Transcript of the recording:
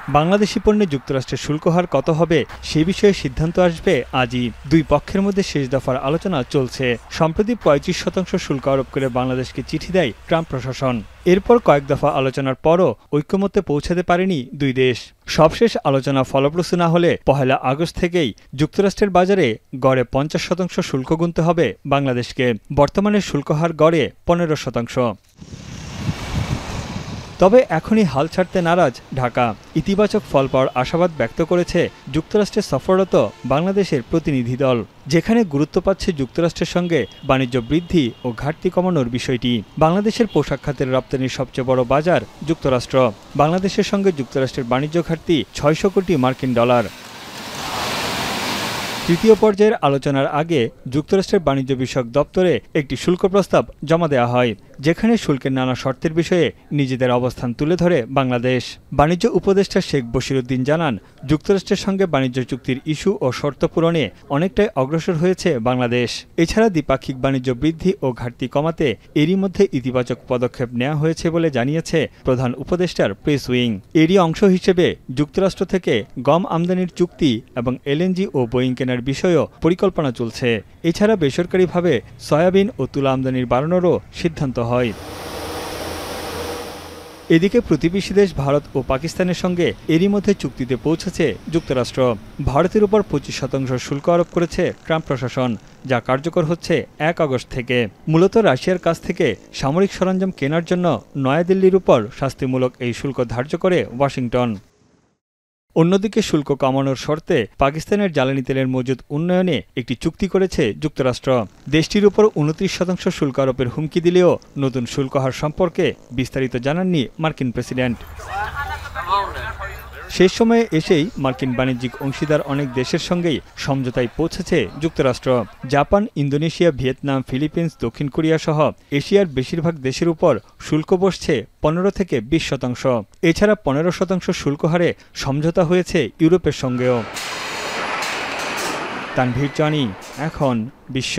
বাংলাদেশি পণ্যে যুক্তরাষ্ট্রের শুল্ক হার কত হবে সে বিষয়ে সিদ্ধান্ত আসবে আজই। দুই পক্ষের মধ্যে শেষ দফার আলোচনা চলছে। সম্প্রতি ৩৫% শুল্ক আরোপ করে বাংলাদেশকে চিঠি দেয় ট্রাম্প প্রশাসন। এরপর কয়েক দফা আলোচনার পরও ঐক্যমত্যে পৌঁছাতে পারেনি দুই দেশ। সবশেষ আলোচনা ফলপ্রসূ না হলে ১ আগস্ট থেকেই যুক্তরাষ্ট্রের বাজারে গড়ে ৫০% শুল্ক গুনতে হবে বাংলাদেশকে। বর্তমানে শুল্ক হার গড়ে ১৫%। তবে এখনই হাল ছাড়তে নারাজ ঢাকা। ইতিবাচক ফল পাওয়ার আশাবাদ ব্যক্ত করেছে যুক্তরাষ্ট্রে সফররত বাংলাদেশের প্রতিনিধি দল, যেখানে গুরুত্ব পাচ্ছে যুক্তরাষ্ট্রের সঙ্গে বাণিজ্য বৃদ্ধি ও ঘাটতি কমানোর বিষয়টি। বাংলাদেশের পোশাক খাতের রপ্তানির সবচেয়ে বড় বাজার যুক্তরাষ্ট্র। বাংলাদেশের সঙ্গে যুক্তরাষ্ট্রের বাণিজ্য ঘাটতি ৬০০ কোটি মার্কিন ডলার। তৃতীয় পর্যায়ের আলোচনার আগে যুক্তরাষ্ট্রের বাণিজ্য বিষয়ক দপ্তরে একটি শুল্ক প্রস্তাব জমা দেওয়া হয়, যেখানে শুল্কের নানা শর্তের বিষয়ে নিজেদের অবস্থান তুলে ধরে বাংলাদেশ। বাণিজ্য উপদেষ্টা শেখ বশিরউদ্দিন জানান, যুক্তরাষ্ট্রের সঙ্গে বাণিজ্য চুক্তির ইস্যু ও শর্ত পূরণে অনেকটাই অগ্রসর হয়েছে বাংলাদেশ। এছাড়া দ্বিপাক্ষিক বাণিজ্য বৃদ্ধি ও ঘাটতি কমাতে এরই মধ্যে ইতিবাচক পদক্ষেপ নেওয়া হয়েছে বলে জানিয়েছে প্রধান উপদেষ্টার প্রেস উইং। এরই অংশ হিসেবে যুক্তরাষ্ট্র থেকে গম আমদানির চুক্তি এবং এলএনজি ও বোয়িং কেনার বিষয়েও পরিকল্পনা চলছে। এছাড়া বেসরকারিভাবে সয়াবিন ও তুলা আমদানির বাড়ানোরও সিদ্ধান্ত হয়। এদিকে প্রতিবেশী দেশ ভারত ও পাকিস্তানের সঙ্গে এরই মধ্যে চুক্তিতে পৌঁছেছে যুক্তরাষ্ট্র। ভারতের উপর ২৫% শুল্ক আরোপ করেছে ট্রাম্প প্রশাসন, যা কার্যকর হচ্ছে ১ আগস্ট থেকে। মূলত রাশিয়ার কাছ থেকে সামরিক সরঞ্জাম কেনার জন্য নয়াদিল্লির উপর শাস্তিমূলক এই শুল্ক ধার্য করে ওয়াশিংটন। অন্যদিকে শুল্ক কমানোর শর্তে পাকিস্তানের জ্বালানি তেলের মজুদ উন্নয়নে একটি চুক্তি করেছে যুক্তরাষ্ট্র। দেশটির উপর ২৯% শুল্ক আরোপের হুমকি দিলেও নতুন শুল্ক হার সম্পর্কে বিস্তারিত জানাননি মার্কিন প্রেসিডেন্ট। শেষ সময়ে এসেই মার্কিন বাণিজ্যিক অংশীদার অনেক দেশের সঙ্গেই সমঝোতায় পৌঁছেছে যুক্তরাষ্ট্র। জাপান, ইন্দোনেশিয়া, ভিয়েতনাম, ফিলিপিন্স, দক্ষিণ কোরিয়া সহ এশিয়ার বেশিরভাগ দেশের উপর শুল্ক বসছে ১৫ থেকে ২০%। এছাড়া ১৫% শুল্ক হারে সমঝোতা হয়েছে ইউরোপের সঙ্গেও। তানভীর জানি, এখন বিশ্ব।